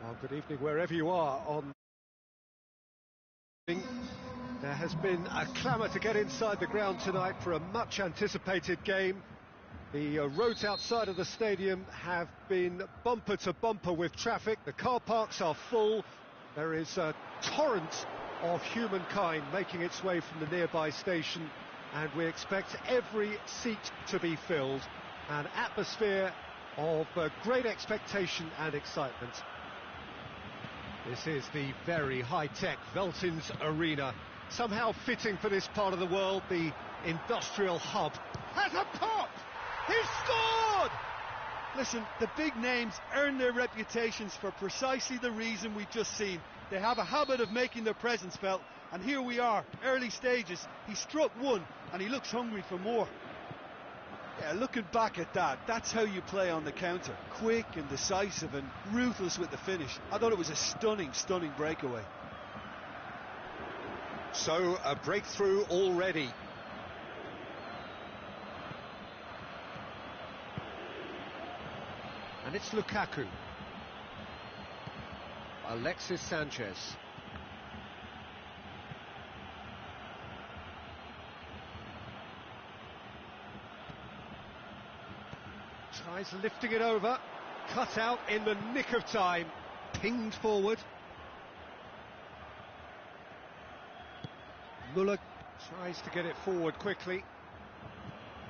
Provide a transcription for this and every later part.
Well, good evening wherever you are on. There has been a clamour to get inside the ground tonight for a much anticipated game. The roads outside of the stadium have been bumper to bumper with traffic. The car parks are full. There is a torrent of humankind making its way from the nearby station, and we expect every seat to be filled. An atmosphere of great expectation and excitement. This is the very high-tech Veltins Arena, somehow fitting for this part of the world, the industrial hub. Has a pop! He scored! Listen, the big names earn their reputations for precisely the reason we've just seen. They have a habit of making their presence felt, and here we are, early stages. He struck one, and he looks hungry for more. Yeah, looking back at that, that's how you play on the counter. Quick and decisive and ruthless with the finish. I thought it was a stunning, stunning breakaway. So, a breakthrough already. And it's Lukaku. Alexis Sanchez. Tries lifting it over, cut out in the nick of time, pinged forward. Muller tries to get it forward quickly.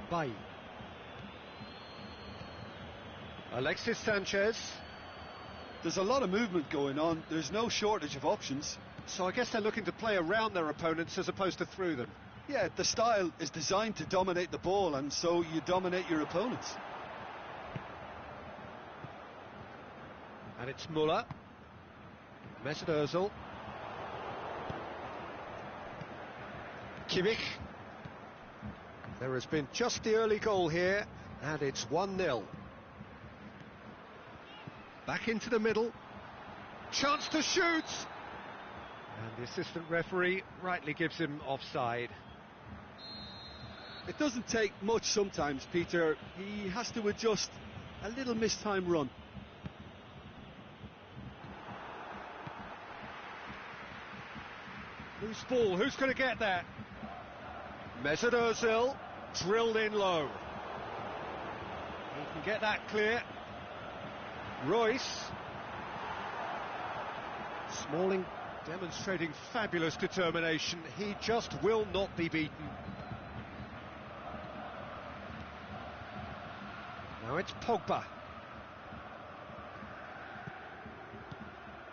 Bay. Alexis Sanchez. There's a lot of movement going on, there's no shortage of options. So I guess they're looking to play around their opponents as opposed to through them. Yeah, the style is designed to dominate the ball, and so you dominate your opponents. And it's Muller. Mesut Ozil. Kimmich. There has been just the early goal here, and it's 1-0. Back into the middle. Chance to shoot! And the assistant referee rightly gives him offside. It doesn't take much sometimes, Peter. He has to adjust a little mistimed run. Loose ball, who's going to get that? Mesut Ozil, drilled in low. He can get that clear. Royce. Smalling demonstrating fabulous determination. He just will not be beaten. Now it's Pogba.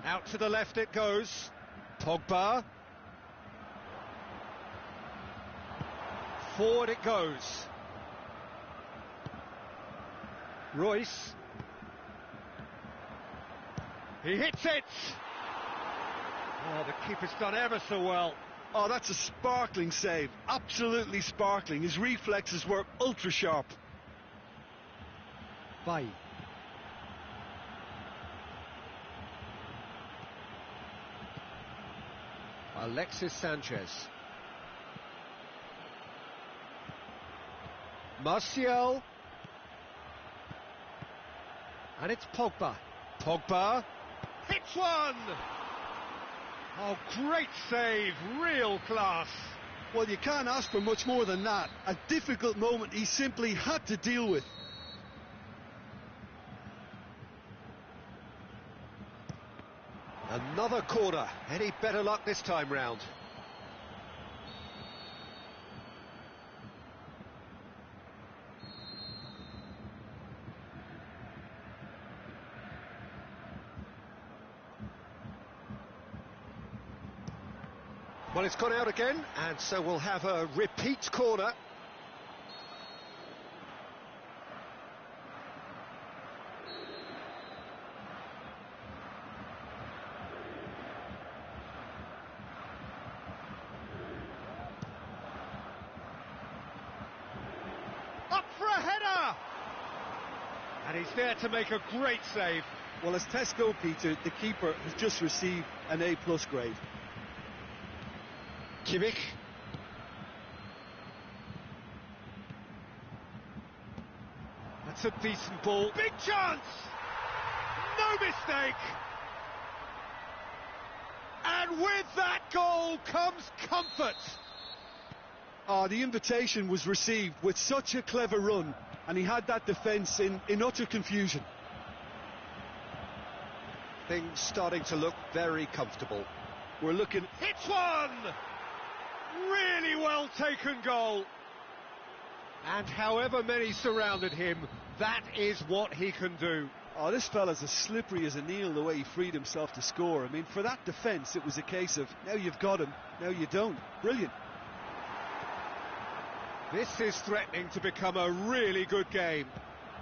Out to the left it goes. Pogba. Forward it goes. Royce. He hits it! Oh, the keeper's done ever so well. Oh, that's a sparkling save. Absolutely sparkling. His reflexes were ultra sharp. Bay. Alexis Sanchez. Martial. And it's Pogba. Pogba. Hits one! Oh, great save, real class. Well, you can't ask for much more than that. A difficult moment he simply had to deal with. Another corner. Any better luck this time round? Well, it's gone out again, and so we'll have a repeat corner. Up for a header! And he's there to make a great save. Well, as tests go, Peter, the keeper has just received an A+ grade. Kimmich. That's a decent ball. Big chance! No mistake! And with that goal comes comfort. Oh, the invitation was received with such a clever run, and he had that defence in utter confusion. Things starting to look very comfortable. We're looking... Hits one! Really well taken goal. And however many surrounded him, that is what he can do. Oh, this fella's as slippery as an eel the way he freed himself to score. I mean, for that defence, it was a case of, now you've got him, now you don't. Brilliant. This is threatening to become a really good game.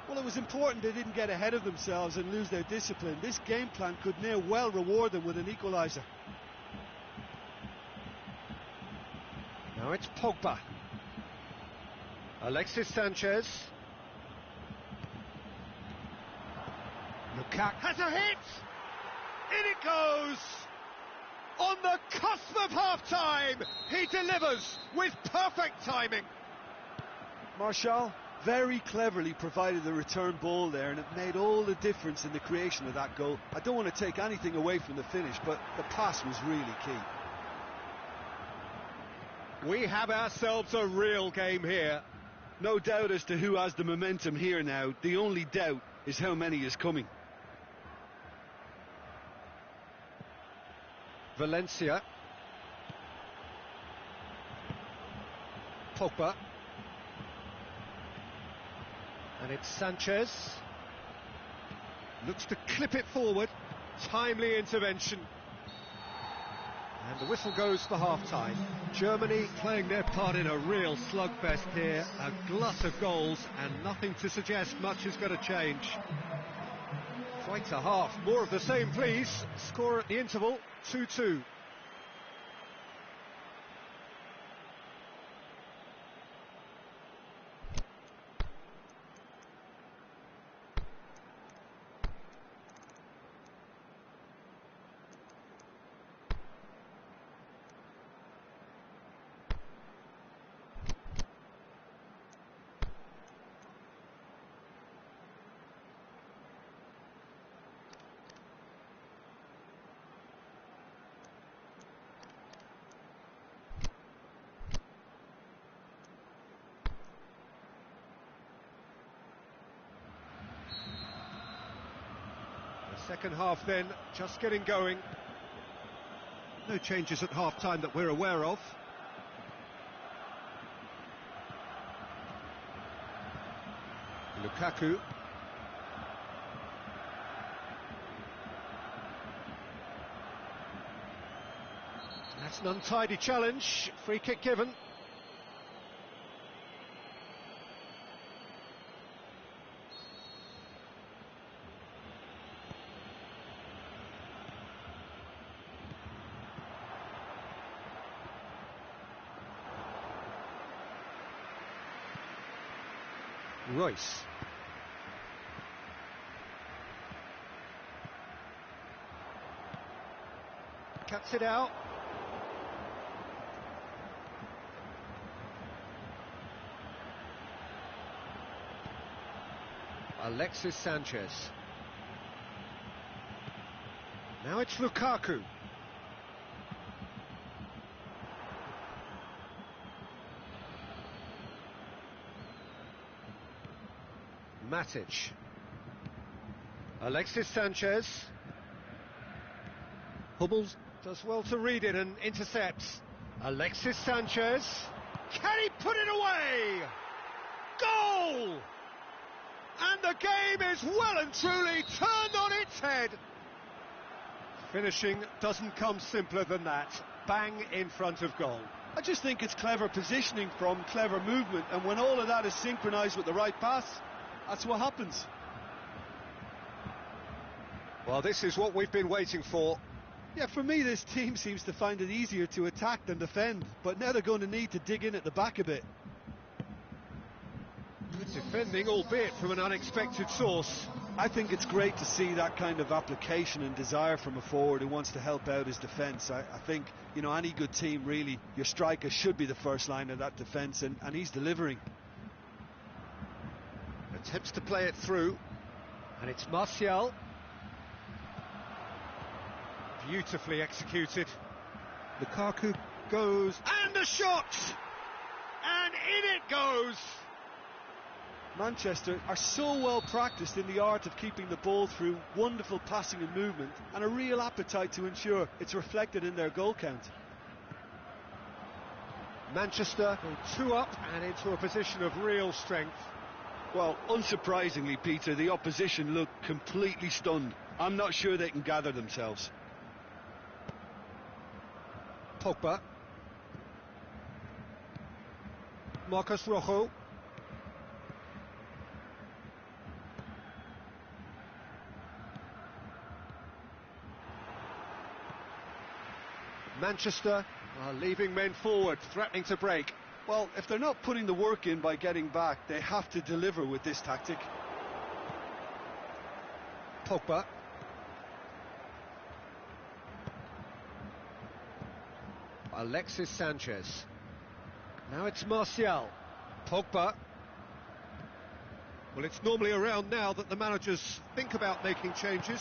Well, it was important they didn't get ahead of themselves and lose their discipline. This game plan could near well reward them with an equaliser. Now it's Pogba. Alexis Sanchez. Lukaku has a hit! In it goes! On the cusp of half-time, he delivers with perfect timing. Martial very cleverly provided the return ball there, and it made all the difference in the creation of that goal. I don't want to take anything away from the finish, but the pass was really key. We have ourselves a real game here. No doubt as to who has the momentum here now. The only doubt is how many is coming. Valencia. Pogba. And it's Sanchez. Looks to clip it forward. Timely intervention. And the whistle goes for half-time. Germany playing their part in a real slugfest here. A glut of goals and nothing to suggest much is going to change. Quite a half. More of the same, please. Score at the interval, 2-2. Second half then, just getting going. No changes at half-time that we're aware of. Lukaku. That's an untidy challenge. Free kick given. Royce. Cuts it out. Alexis Sanchez. Now it's Lukaku. Matic. Alexis Sanchez. Hummels does well to read it and intercepts. Alexis Sanchez. Can he put it away? Goal! And the game is well and truly turned on its head. Finishing doesn't come simpler than that. Bang in front of goal. I just think it's clever positioning from clever movement, and when all of that is synchronised with the right pass, that's what happens. Well, this is what we've been waiting for. Yeah, for me, this team seems to find it easier to attack than defend, but now they're going to need to dig in at the back a bit. Good defending, albeit from an unexpected source. I think it's great to see that kind of application and desire from a forward who wants to help out his defence. I think, you know, any good team, really, your striker should be the first line of that defence, and he's delivering. Attempts to play it through, and it's Martial. Beautifully executed. Lukaku goes, and the shot! And in it goes! Manchester are so well practiced in the art of keeping the ball through wonderful passing and movement, and a real appetite to ensure it's reflected in their goal count. Manchester go 2 up and into a position of real strength. Well, unsurprisingly, Peter, the opposition look completely stunned. I'm not sure they can gather themselves. Pogba. Marcos Rojo. Manchester are leaving men forward, threatening to break. Well, if they're not putting the work in by getting back, they have to deliver with this tactic. Pogba. Alexis Sanchez. Now it's Martial. Pogba. Well, it's normally around now that the managers think about making changes.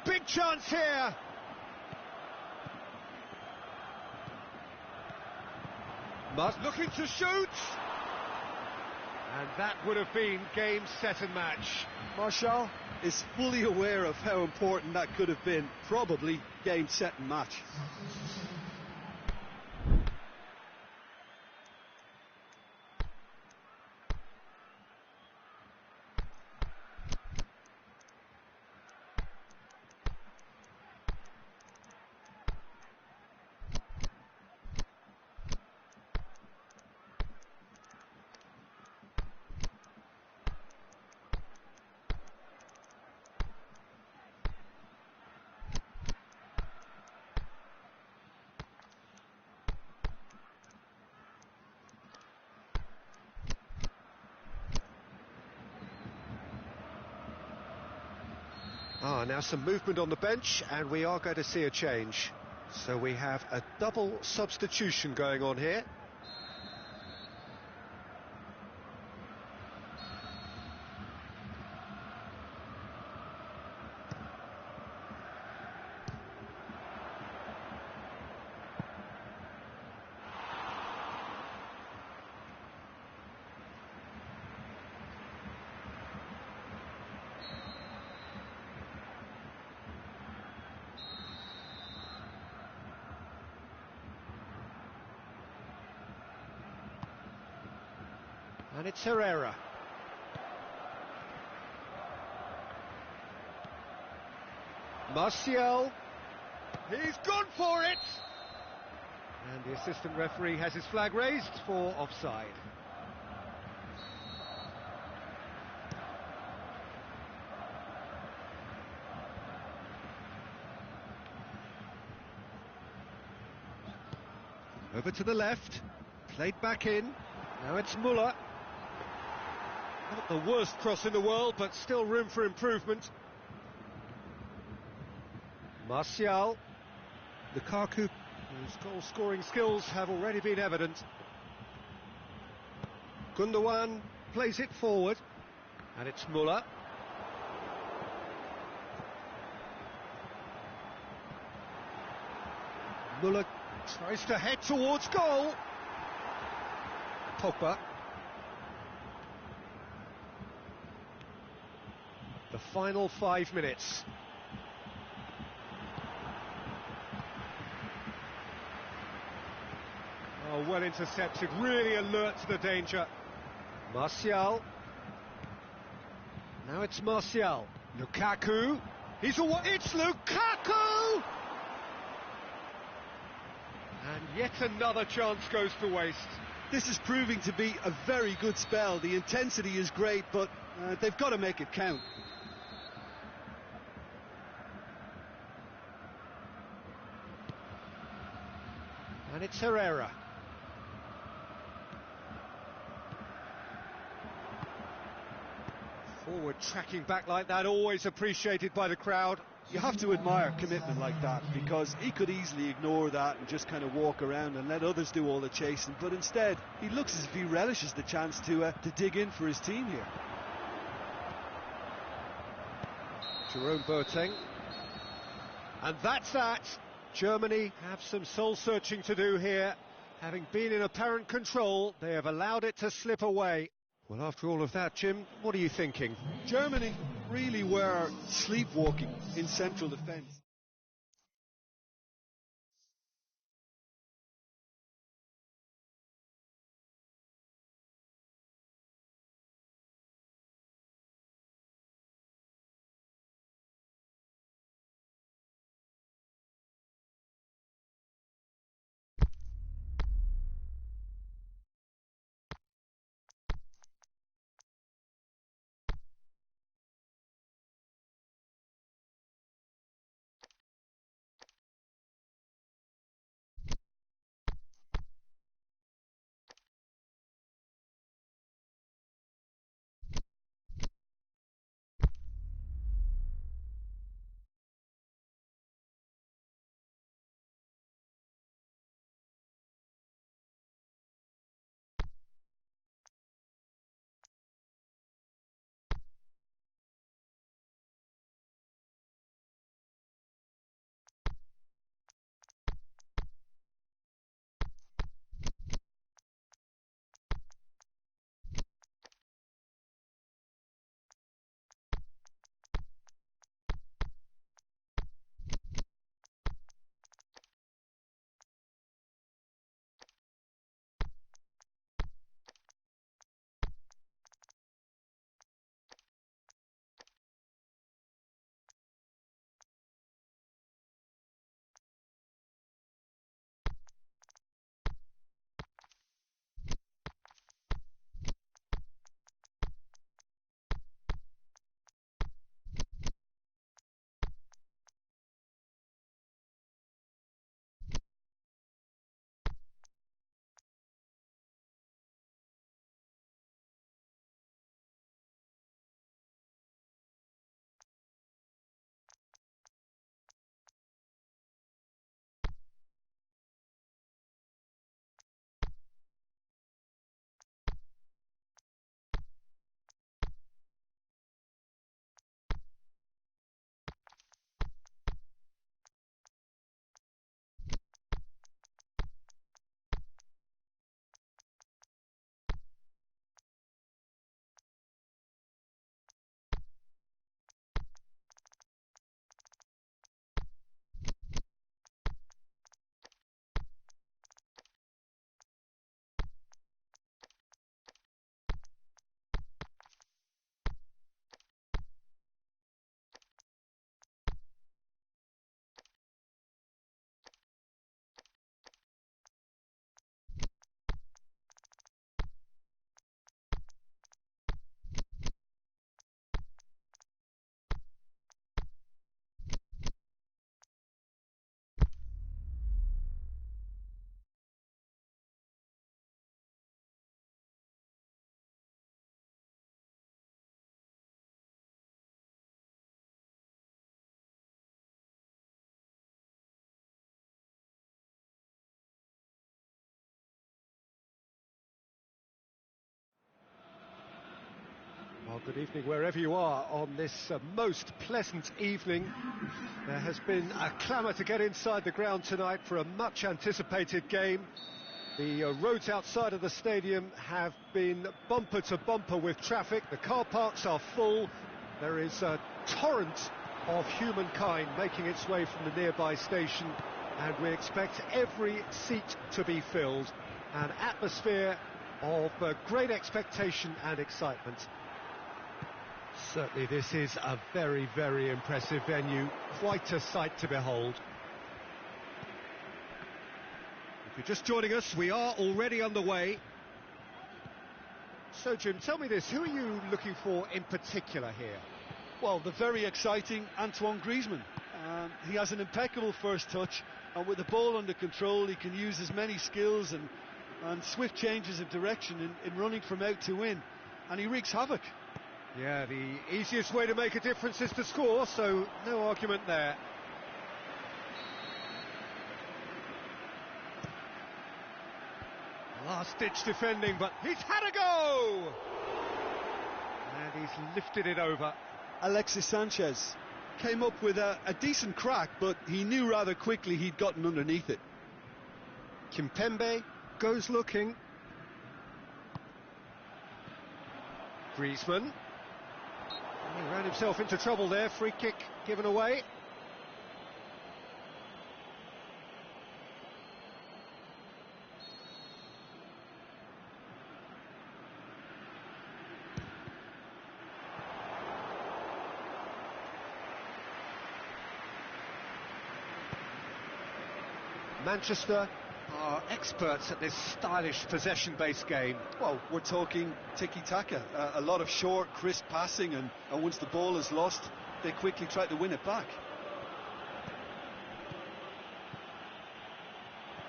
Big chance here. Must looking to shoot. And that would have been game, set and match. Martial is fully aware of how important that could have been. Probably game, set and match. Now some movement on the bench, and we are going to see a change. So we have a double substitution going on here. And it's Herrera. Martial. He's gone for it! And the assistant referee has his flag raised for offside. Over to the left. Played back in. Now it's Muller. Not the worst cross in the world, but still room for improvement. Martial. Lukaku, whose goal-scoring skills have already been evident. Gundogan plays it forward, and it's Muller. Muller tries to head towards goal. Pogba. The final 5 minutes. Oh, well intercepted, really alert to the danger. Martial. Now it's Martial. Lukaku. It's Lukaku! And yet another chance goes to waste. This is proving to be a very good spell. The intensity is great, but they've got to make it count. And it's Herrera. Forward tracking back like that, always appreciated by the crowd. You have to admire commitment like that, because he could easily ignore that and just kind of walk around and let others do all the chasing, but instead he looks as if he relishes the chance to dig in for his team here. Jerome Boateng. And that's that. Germany have some soul-searching to do here. Having been in apparent control, they have allowed it to slip away. Well, after all of that, Jim, what are you thinking? Germany really were sleepwalking in central defence. Well, good evening wherever you are on this most pleasant evening. There has been a clamour to get inside the ground tonight for a much anticipated game. The roads outside of the stadium have been bumper to bumper with traffic. The car parks are full. There is a torrent of humankind making its way from the nearby station, and we expect every seat to be filled. An atmosphere of great expectation and excitement. Certainly this is a very, very impressive venue, quite a sight to behold. If you're just joining us, we are already underway. So Jim, tell me this, who are you looking for in particular here? Well, the very exciting Antoine Griezmann. He has an impeccable first touch, and with the ball under control, he can use his many skills and swift changes of direction in running from out to in, and he wreaks havoc. Yeah, the easiest way to make a difference is to score, so no argument there. Last-ditch defending, but he's had a go! And he's lifted it over. Alexis Sanchez came up with a decent crack, but he knew rather quickly he'd gotten underneath it. Kimpembe goes looking. Griezmann. He ran himself into trouble there. Free kick given away. Manchester are experts at this stylish possession-based game. Well, we're talking tiki-taka, a lot of short, crisp passing, and once the ball is lost, they quickly try to win it back.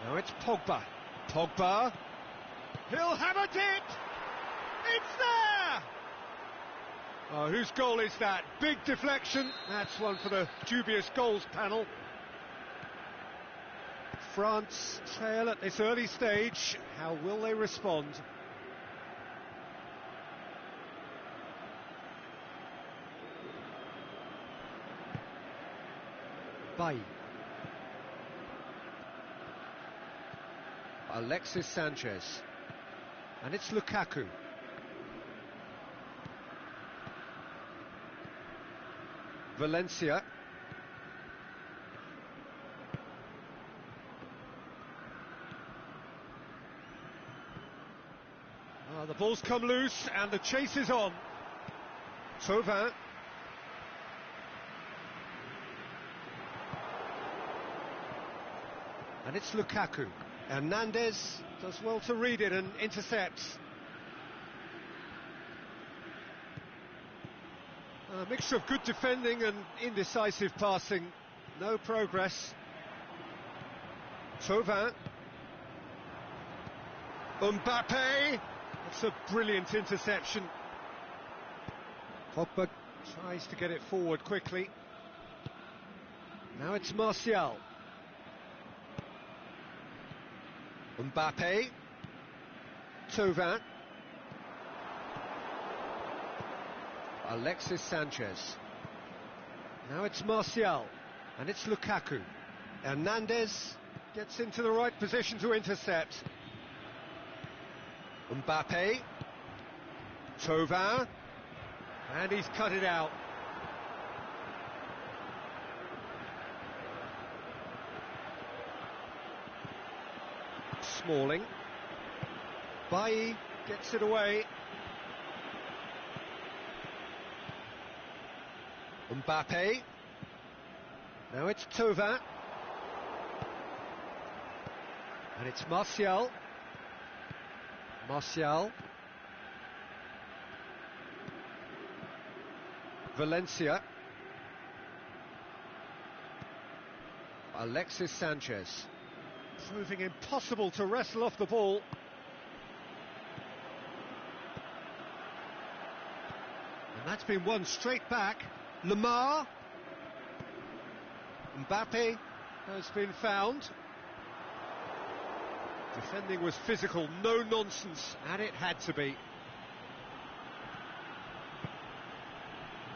Now it's Pogba. Pogba. He'll hammer it! It's there! Oh, whose goal is that? Big deflection. That's one for the dubious goals panel. France trail at this early stage. How will they respond? Bailly. Alexis Sanchez. And it's Lukaku. Valencia. The ball's come loose and the chase is on. Thauvin. And it's Lukaku. Hernandez does well to read it and intercepts. A mixture of good defending and indecisive passing. No progress. Thauvin. Mbappe. That's a brilliant interception. Pogba tries to get it forward quickly. Now it's Martial. Mbappe. Thauvin. Alexis Sanchez. Now it's Martial. And it's Lukaku. Hernandez gets into the right position to intercept. Mbappe. Thauvin. And he's cut it out. Smalling. Bailly gets it away. Mbappe. Now it's Thauvin. And it's Martial. Martial. Valencia. Alexis Sanchez. Proving impossible to wrestle off the ball. And that's been won straight back. Lemar. Mbappe has been found. Defending was physical, no nonsense, and it had to be.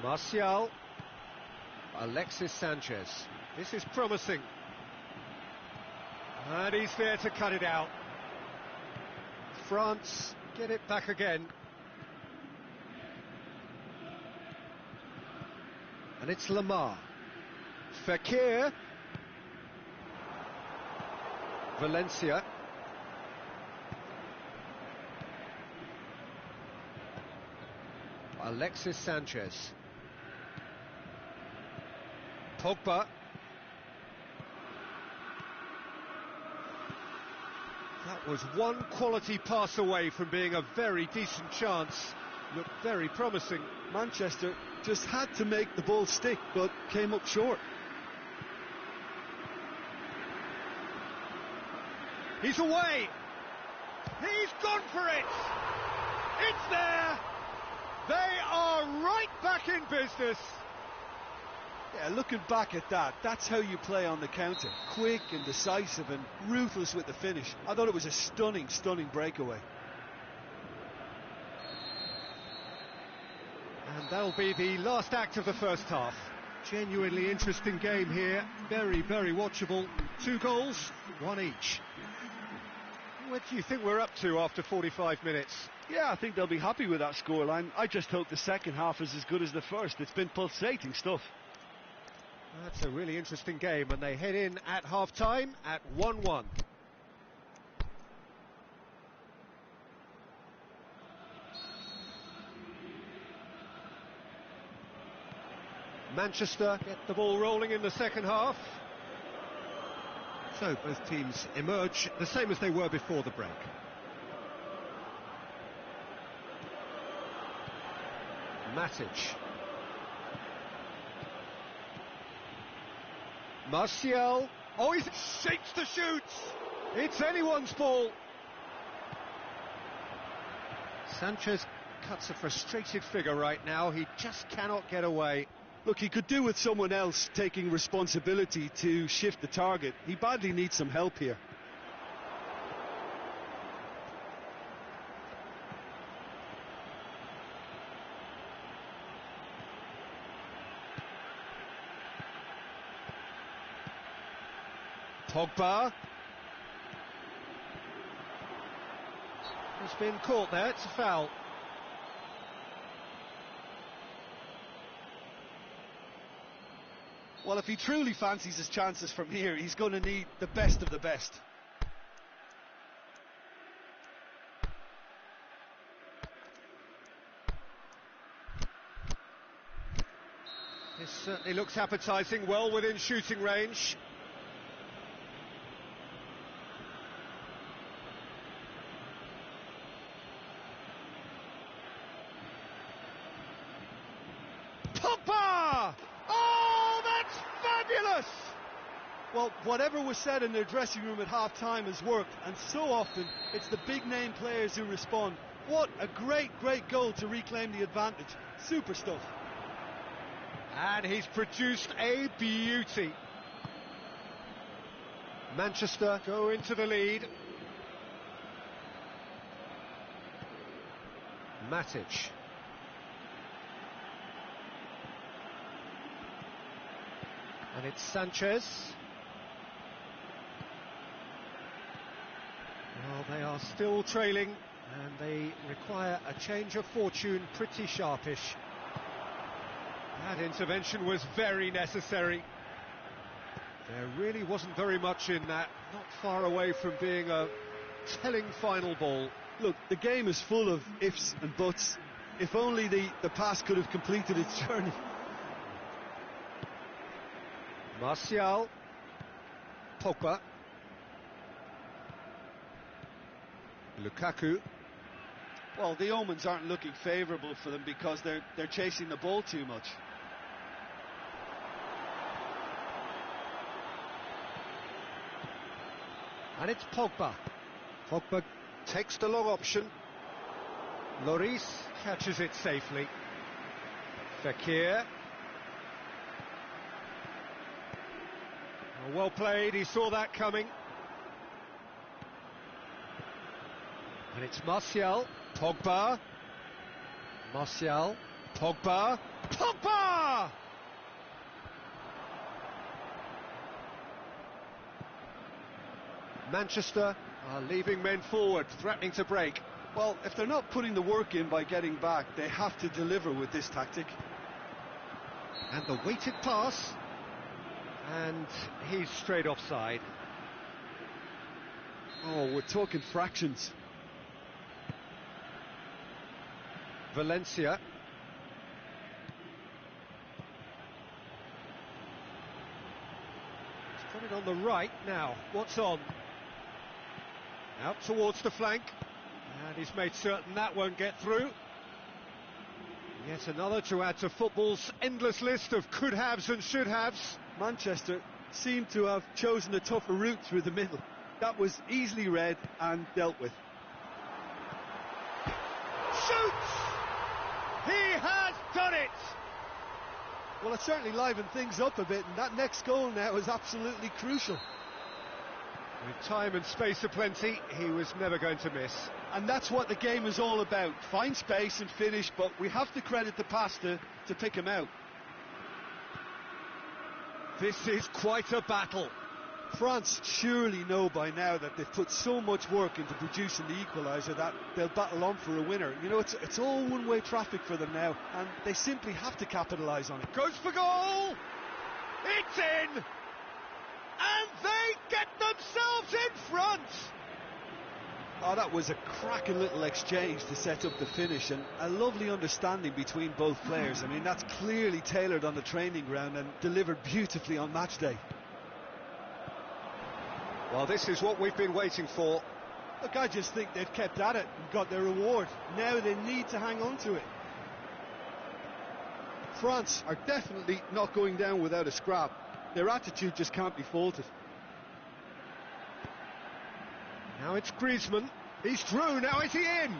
Martial. Alexis Sanchez. This is promising. And he's there to cut it out. France get it back again. And it's Lemar. Fekir. Valencia. Alexis Sanchez. Pogba. That was one quality pass away from being a very decent chance. Looked very promising. Manchester just had to make the ball stick, but came up short. He's away. He's gone for it. It's there. They are right back in business. Yeah, looking back at that, that's how you play on the counter. Quick and decisive and ruthless with the finish. I thought it was a stunning, stunning breakaway. And that'll be the last act of the first half. Genuinely interesting game here, very, very watchable. 2 goals, 1 each. What do you think we're up to after 45 minutes? Yeah, I think they'll be happy with that scoreline. I just hope the second half is as good as the first. It's been pulsating stuff. That's a really interesting game, and they head in at half-time at 1-1. Manchester get the ball rolling in the second half. So both teams emerge the same as they were before the break. Matic. Martial. Oh, he shapes to shoot. It's anyone's ball. Sanchez cuts a frustrated figure right now. He just cannot get away. Look, he could do with someone else taking responsibility to shift the target. He badly needs some help here. Pogba has been caught there. It's a foul. Well, if he truly fancies his chances from here, he's going to need the best of the best. This certainly looks appetising, well within shooting range. Pogba! Oh, that's fabulous! Well, whatever was said in their dressing room at half-time has worked, and so often it's the big-name players who respond. What a great, great goal to reclaim the advantage. Super stuff. And he's produced a beauty. Manchester go into the lead. Matic. And it's Sanchez. Well, they are still trailing, and they require a change of fortune, pretty sharpish. That intervention was very necessary. There really wasn't very much in that, not far away from being a telling final ball. Look, the game is full of ifs and buts. If only the pass could have completed its journey. Martial. Pogba. Lukaku. Well, the omens aren't looking favourable for them because they're chasing the ball too much. And it's Pogba. Pogba takes the long option. Lloris catches it safely. Fekir. Oh, well played, he saw that coming. And it's Martial. Pogba. Martial. Pogba. Pogba! Manchester are leaving men forward, threatening to break. Well, if they're not putting the work in by getting back, they have to deliver with this tactic. And the weighted pass. And he's straight offside. Oh, we're talking fractions. Valencia. He's got it on the right now. What's on? Out towards the flank. And he's made certain that won't get through. Yet another to add to football's endless list of could-haves and should-haves. Manchester seem to have chosen a tougher route through the middle. That was easily read and dealt with. Shoots! He has done it! Well, it certainly livened things up a bit, and that next goal now is absolutely crucial. With time and space aplenty, he was never going to miss. And that's what the game is all about. Find space and finish, but we have to credit the pass to pick him out. This is quite a battle. France surely know by now that they've put so much work into producing the equaliser that they'll battle on for a winner. You know, it's all one-way traffic for them now, and they simply have to capitalise on it. Goes for goal! It's in! And they get themselves in front! Oh, that was a cracking little exchange to set up the finish, and a lovely understanding between both players. I mean, that's clearly tailored on the training ground and delivered beautifully on match day. Well, this is what we've been waiting for. Look, I just think they've kept at it and got their reward. Now they need to hang on to it. France are definitely not going down without a scrap. Their attitude just can't be faulted. Now it's Griezmann. He's through. Now is he in?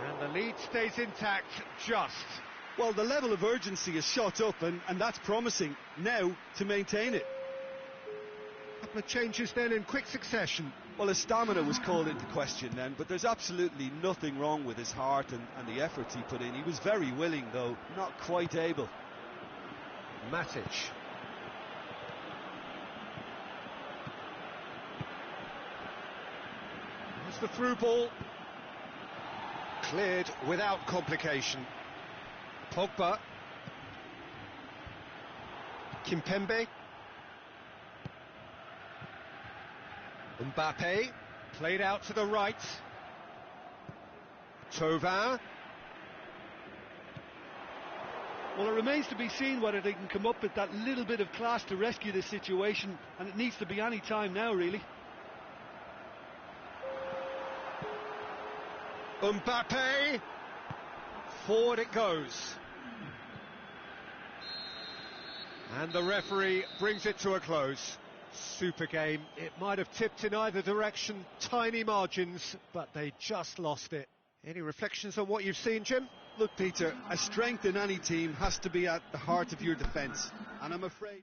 And the lead stays intact, just. Well, the level of urgency has shot up, and that's promising. Now to maintain it. Couple of changes then in quick succession. Well, his stamina was called into question then, but there's absolutely nothing wrong with his heart and the efforts he put in. He was very willing, though not quite able. Matic. There's the through ball. Cleared without complication. Pogba. Kimpembe. Mbappe, played out to the right. Thauvin. Well, it remains to be seen whether they can come up with that little bit of class to rescue this situation, and it needs to be any time now, really. Mbappe. Forward it goes. And the referee brings it to a close. Super game. It might have tipped in either direction, tiny margins, but they just lost it. Any reflections on what you've seen, Jim? Look, Peter, a strength in any team has to be at the heart of your defence, and I'm afraid...